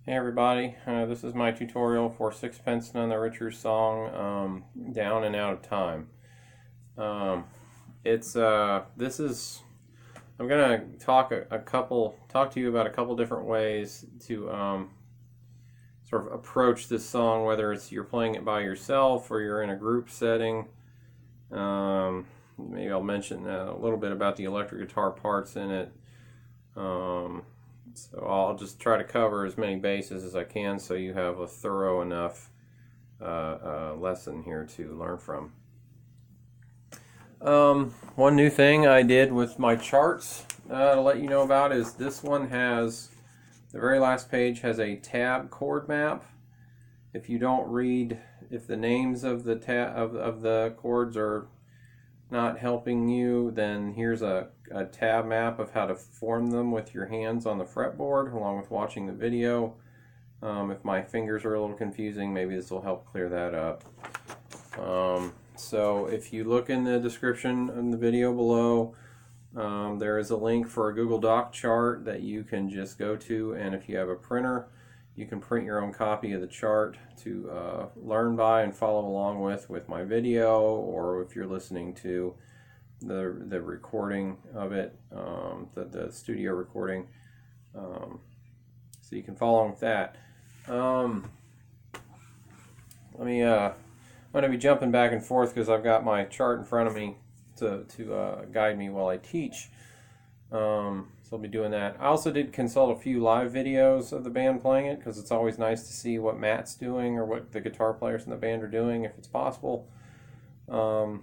Hey everybody, this is my tutorial for Sixpence None the Richer song, Down and Out of Time. I'm gonna talk to you about a couple different ways to sort of approach this song, whether it's you're playing it by yourself or you're in a group setting. Maybe I'll mention a little bit about the electric guitar parts in it. So I'll just try to cover as many bases as I can so you have a thorough enough lesson here to learn from. One new thing I did with my charts to let you know about is this one has, the very last page has a tab chord map. If you don't read, if the names of the of the chords are not helping you, then here's a tab map of how to form them with your hands on the fretboard along with watching the video. If my fingers are a little confusing, maybe this will help clear that up. So if you look in the description in the video below, there is a link for a Google Doc chart that you can just go to, and if you have a printer, you can print your own copy of the chart to learn by and follow along with my video, or if you're listening to the recording of it, the studio recording, so you can follow along with that. I'm going to be jumping back and forth because I've got my chart in front of me to guide me while I teach. So I'll be doing that. I also did consult a few live videos of the band playing it because it's always nice to see what Matt's doing or what the guitar players in the band are doing if it's possible. I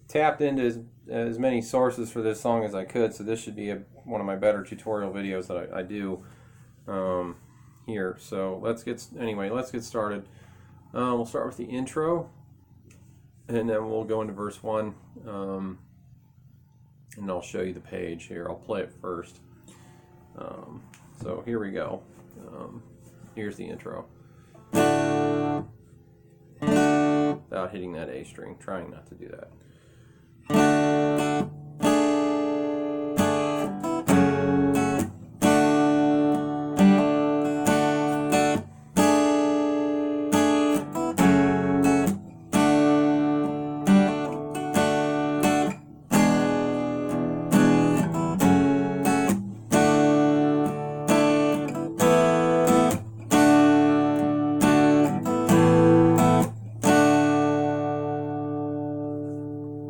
tapped into as many sources for this song as I could, so this should be one of my better tutorial videos that I do here. So let's get started. We'll start with the intro, and then we'll go into verse 1. And I'll show you the page here. I'll play it first. So here we go. Here's the intro. Without hitting that A string, trying not to do that.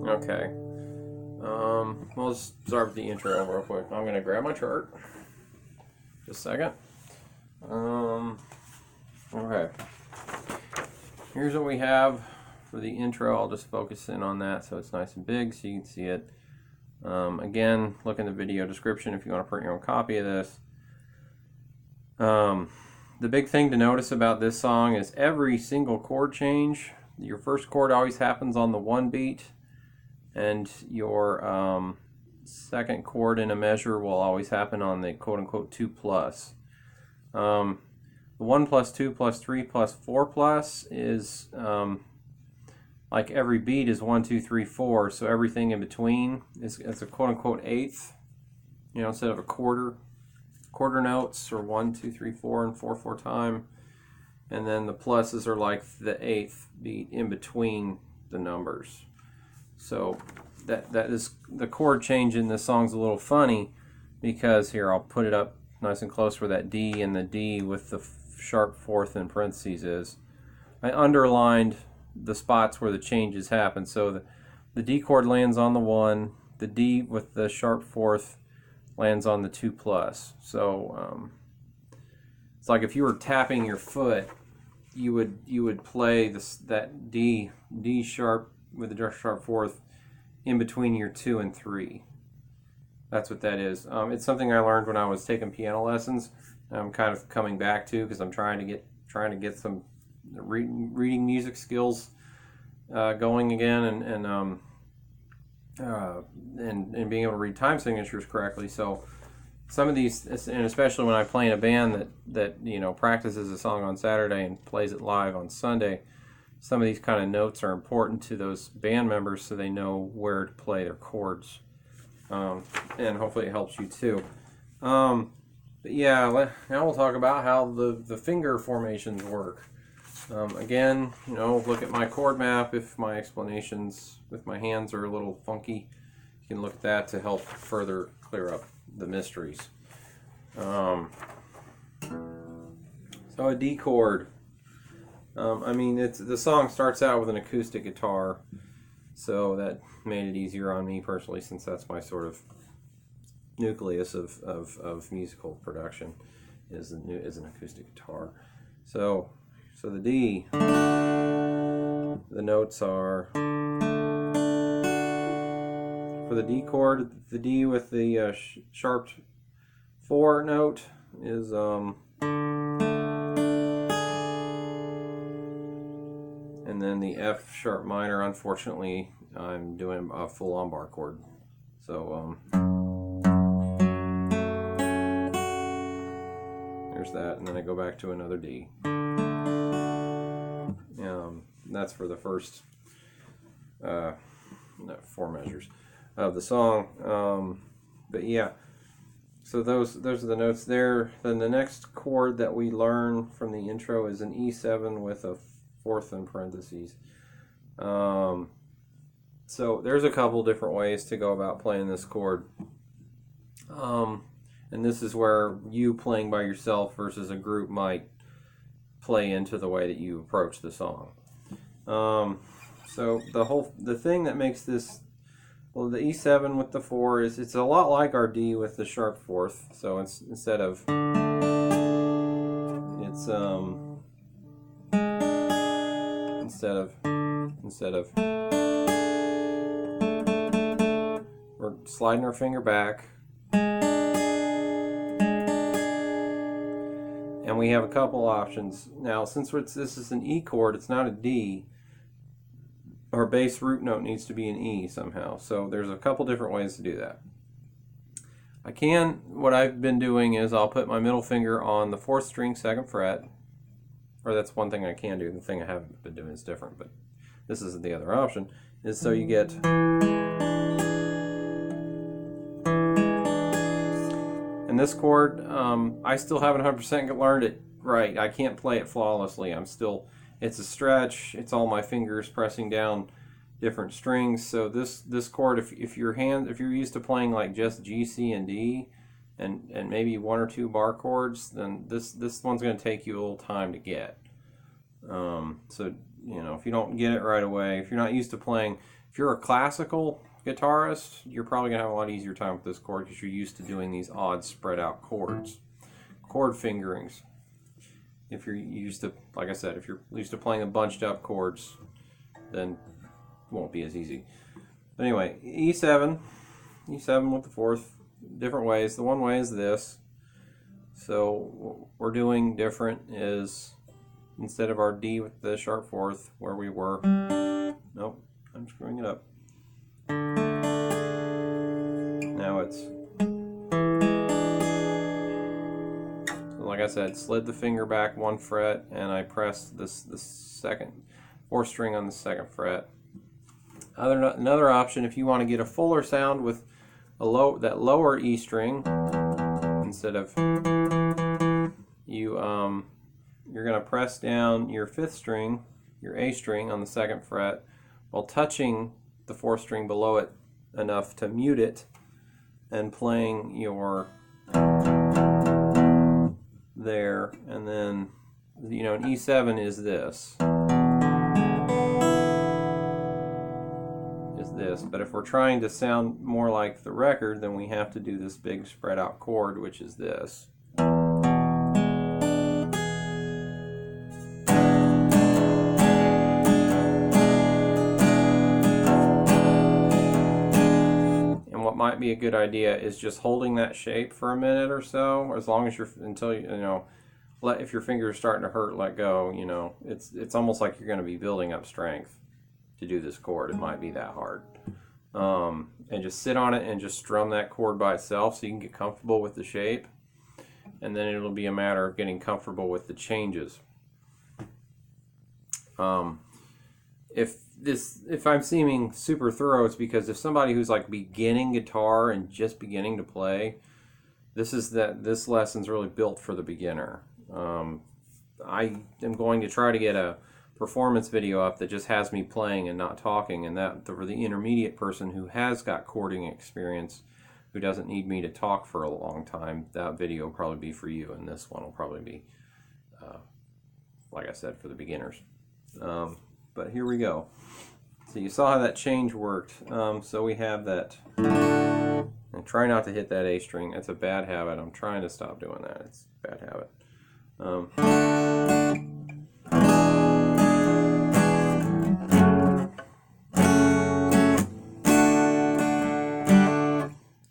Okay. We'll just start with the intro real quick. I'm going to grab my chart. Just a second. Okay. Here's what we have for the intro. I'll just focus in on that so it's nice and big so you can see it. Again, look in the video description if you want to print your own copy of this. The big thing to notice about this song is every single chord change. Your first chord always happens on the 1 beat, and your second chord in a measure will always happen on the quote-unquote 2 plus. The 1 plus 2 plus 3 plus 4 plus is like every beat is 1, 2, 3, 4, so everything in between is a quote-unquote eighth, instead of a quarter notes are 1, 2, 3, 4 and 4 4 time, and then the pluses are like the eighth beat in between the numbers. So that is the chord change in this song's a little funny because here I'll put it up nice and close where that D and the D with the sharp fourth in parentheses is. I underlined the spots where the changes happen. So the D chord lands on the 1, the D with the sharp fourth lands on the 2 plus. So it's like if you were tapping your foot, you would play that D sharp with the sharp fourth in between your 2 and 3. That's what that is. It's something I learned when I was taking piano lessons. I'm kind of coming back to because I'm trying to get some reading music skills going again, and being able to read time signatures correctly. So some of these, and especially when I play in a band that practices a song on Saturday and plays it live on Sunday, some of these kind of notes are important to those band members so they know where to play their chords. And hopefully it helps you too. But yeah, now we'll talk about how the finger formations work. Again, look at my chord map. If my explanations with my hands are a little funky, you can look at that to help further clear up the mysteries. So a D chord. The song starts out with an acoustic guitar, so that made it easier on me personally, since that's my sort of nucleus of musical production is an acoustic guitar. So the D, the notes are, for the D chord, the D with the sharp 4 note is and then the F sharp minor, unfortunately, I'm doing a full on bar chord. So there's that, and then I go back to another D. That's for the first 4 measures of the song. But yeah, so those are the notes there. Then the next chord that we learn from the intro is an E7 with a 4th in parentheses. So there's a couple different ways to go about playing this chord. And this is where you playing by yourself versus a group might play into the way that you approach the song. So the thing that makes this, well, the E7 with the 4 is, it's a lot like our D with the sharp 4th. So instead of we're sliding our finger back, and we have a couple options. Now, since this is an E chord, it's not a D, our bass root note needs to be an E somehow. So there's a couple different ways to do that. What I've been doing is I'll put my middle finger on the 4th string, 2nd fret, or that's one thing I can do. The thing I haven't been doing is different, but this is the other option, is so you get, and this chord, I still haven't 100% learned it right. I can't play it flawlessly. It's a stretch. It's all my fingers pressing down different strings. So this chord, if you're used to playing like just G, C, and D, and maybe 1 or 2 bar chords, then this one's going to take you a little time to get. So if you don't get it right away, if you're not used to playing, if you're a classical guitarist, you're probably going to have a lot easier time with this chord because you're used to doing these odd spread out chord fingerings. If you're used to, like I said, if you're used to playing the bunched up chords, then it won't be as easy. But anyway, E7 with the 4th, different ways. The one way is this. So what we're doing different is, instead of our D with the sharp 4th, where we were, nope, I'm screwing it up. Now it's, like I said, slid the finger back 1 fret, and I pressed the 4th string on the 2nd fret. Another option, if you want to get a fuller sound with that lower E string, instead of you're going to press down your 5th string, your A string on the 2nd fret, while touching the 4th string below it enough to mute it, and playing your there, and then an E7 is this. But if we're trying to sound more like the record, then we have to do this big spread out chord, which is this. And what might be a good idea is just holding that shape for a minute or so, as long as if your fingers are starting to hurt, let go. It's almost like you're going to be building up strength to do this chord. It might be that hard. And just sit on it and just strum that chord by itself so you can get comfortable with the shape, and then it'll be a matter of getting comfortable with the changes. If I'm seeming super thorough, it's because if somebody who's like beginning guitar and just beginning to play, this lesson's really built for the beginner. I am going to try to get a performance video up that just has me playing and not talking, and that for the intermediate person who has got chording experience, who doesn't need me to talk for a long time, that video will probably be for you, and this one will probably be, like I said, for the beginners. But here we go. So you saw how that change worked. So we have that. And try not to hit that A string. That's a bad habit. I'm trying to stop doing that. It's a bad habit.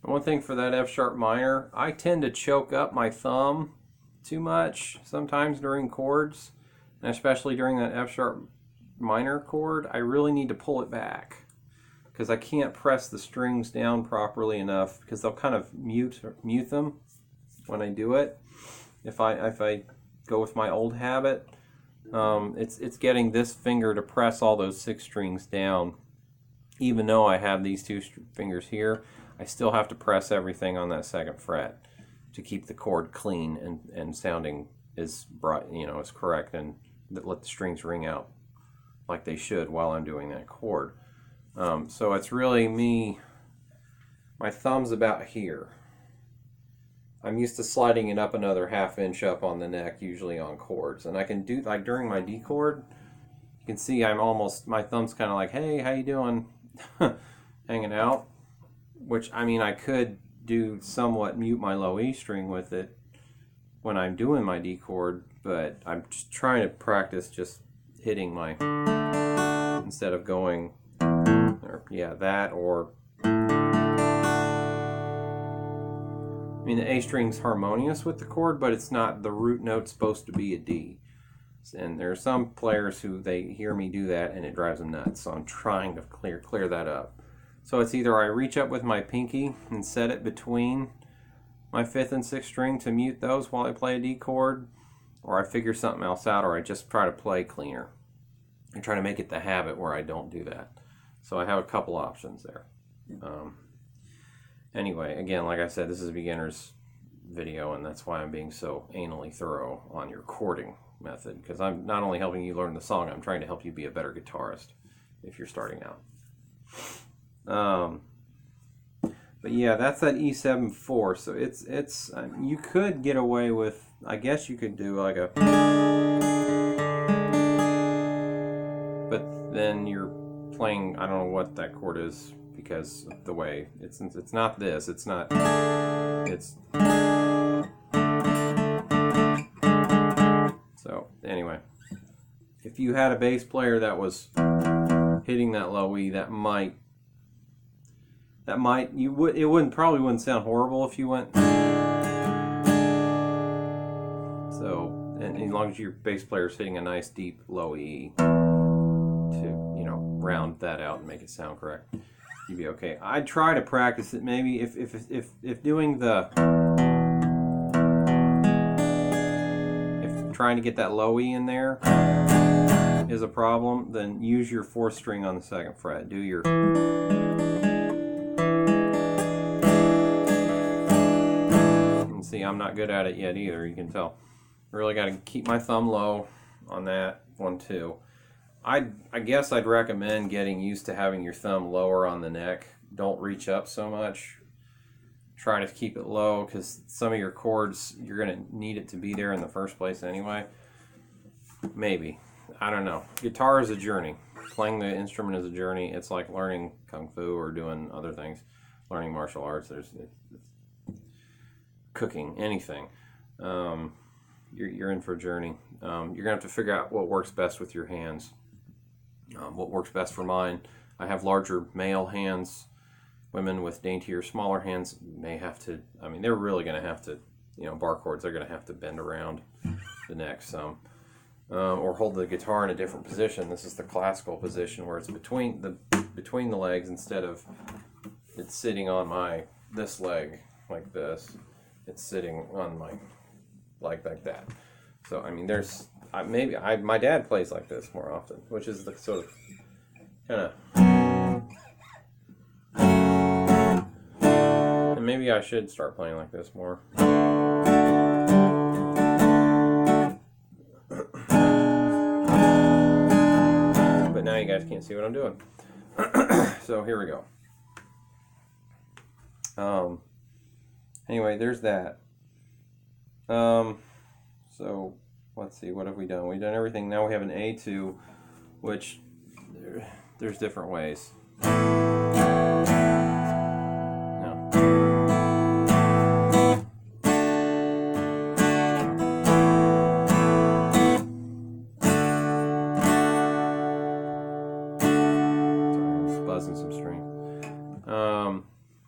One thing for that F sharp minor, I tend to choke up my thumb too much sometimes during chords, and especially during that F sharp minor chord. I really need to pull it back, because I can't press the strings down properly enough, because they'll kind of mute them when I do it. If I go with my old habit, it's getting this finger to press all those 6 strings down. Even though I have these 2 fingers here, I still have to press everything on that 2nd fret to keep the chord clean and sounding as bright, as correct, and let the strings ring out like they should while I'm doing that chord. So it's really me, my thumb's about here. I'm used to sliding it up another 1/2 inch up on the neck, usually on chords. And I can do, like during my D chord, you can see my thumb's kind of like, hey, how you doing? Hanging out. Which, I mean, I could do somewhat mute my low E string with it when I'm doing my D chord, but I'm just trying to practice just hitting my, instead of going, that, or I mean, the A string's harmonious with the chord, but it's not, the root note's supposed to be a D. And there are some players who they hear me do that and it drives them nuts, so I'm trying to clear that up. So it's either I reach up with my pinky and set it between my 5th and 6th string to mute those while I play a D chord, or I figure something else out, or I just try to play cleaner. I try to make it the habit where I don't do that. So I have a couple options there. Anyway, again, like I said, this is a beginner's video, and that's why I'm being so anally thorough on your chording method, because I'm not only helping you learn the song, I'm trying to help you be a better guitarist if you're starting out. But yeah, that's that E7/4. So it's you could get away with, I guess you could do like a, but then you're playing, I don't know what that chord is, because of the way it's not this, it's not, it's, so anyway, if you had a bass player that was hitting that low E, it probably wouldn't sound horrible if you went. So, and as long as your bass player's hitting a nice deep low E to, round that out and make it sound correct, you'd be okay. I'd try to practice it maybe if doing the, if trying to get that low E in there is a problem, then use your 4th string on the 2nd fret. Do your, see, I'm not good at it yet either, you can tell. I really got to keep my thumb low on that one too. I guess I'd recommend getting used to having your thumb lower on the neck. Don't reach up so much. Try to keep it low, because some of your chords, you're going to need it to be there in the first place anyway. Maybe. I don't know. Guitar is a journey. Playing the instrument is a journey. It's like learning Kung Fu or doing other things. Learning martial arts. It's cooking, anything. You're in for a journey. You're going to have to figure out what works best with your hands. What works best for mine. I have larger male hands. Women with daintier, smaller hands may have to, I mean, they're really going to have to, bar chords, they're going to have to bend around the neck some. Or hold the guitar in a different position. This is the classical position where it's between the legs, instead of it's sitting on this leg like this. It's sitting on my leg like that. So I mean, my dad plays like this more often, which is the sort of kind of, and maybe I should start playing like this more. But now you guys can't see what I'm doing. So here we go. Anyway, there's that. So let's see, what have we done? We've done everything. Now we have an A2, which there's different ways. Some strings.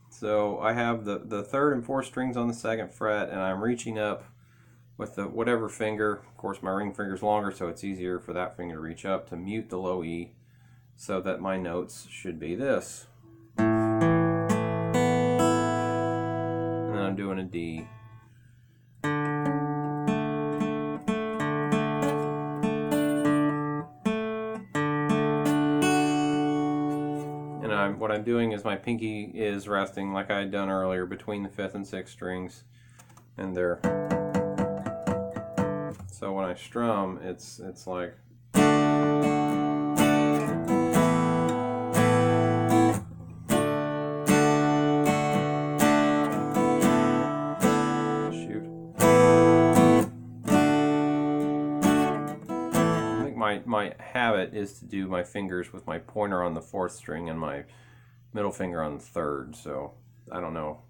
So I have the third and fourth strings on the second fret, and I'm reaching up with the whatever finger. Of course, my ring finger is longer, so it's easier for that finger to reach up to mute the low E, so that my notes should be this. And then I'm doing a D. And what I'm doing is my pinky is resting, like I had done earlier, between the 5th and 6th strings, and there. So when I strum, it's like. Shoot. I think my habit is to do my fingers with my pointer on the 4th string and my middle finger on the 3rd, so I don't know.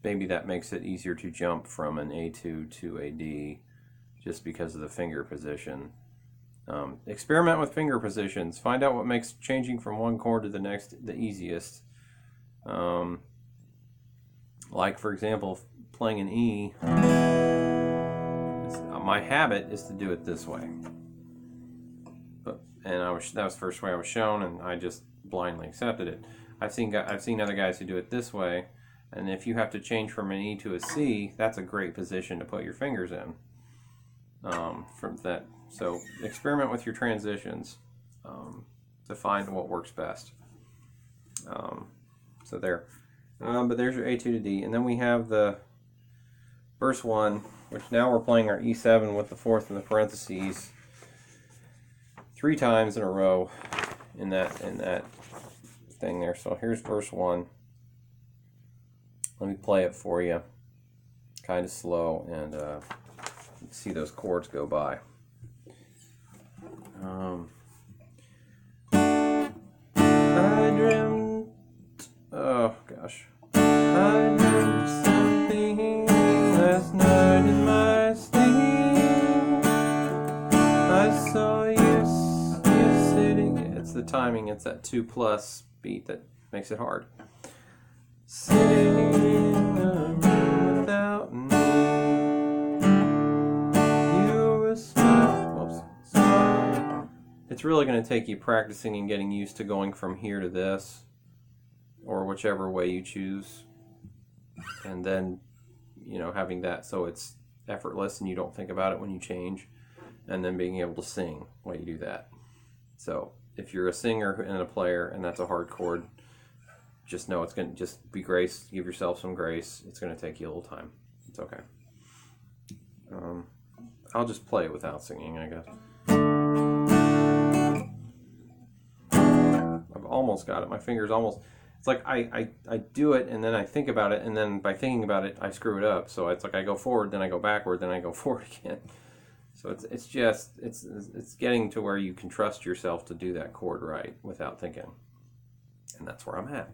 Maybe that makes it easier to jump from an A2 to a D just because of the finger position. Experiment with finger positions. Find out what makes changing from one chord to the next the easiest. Like, for example, playing an E, my habit is to do it this way. That was the first way I was shown, and I just blindly accepted it. I've seen other guys who do it this way, and if you have to change from an E to a C, that's a great position to put your fingers in. From that, so experiment with your transitions to find what works best. So there, but there's your A2 to D, and then we have the verse 1, which now we're playing our E7 with the 4th in the parentheses 3 times in a row in that thing there. So here's verse 1. Let me play it for you, kind of slow, and see those chords go by. I dreamt, oh gosh, I dreamt something last night in my sleep. I saw you sitting. It's the timing. It's that 2+ beat that makes it hard. Sitting in a room without me. It's really going to take you practicing and getting used to going from here to this, or whichever way you choose, and then, you know, having that so it's effortless and you don't think about it when you change, and then being able to sing while you do that. So if you're a singer and a player and that's a hard chord, just know it's going to just be grace. Give yourself some grace. It's going to take you a little time. It's okay. I'll just play it without singing, I guess. I've almost got it. My finger's almost... It's like I do it, and then I think about it, and then by thinking about it, I screw it up. So it's like I go forward, then I go backward, then I go forward again. So it's getting to where you can trust yourself to do that chord right without thinking. And that's where I'm at.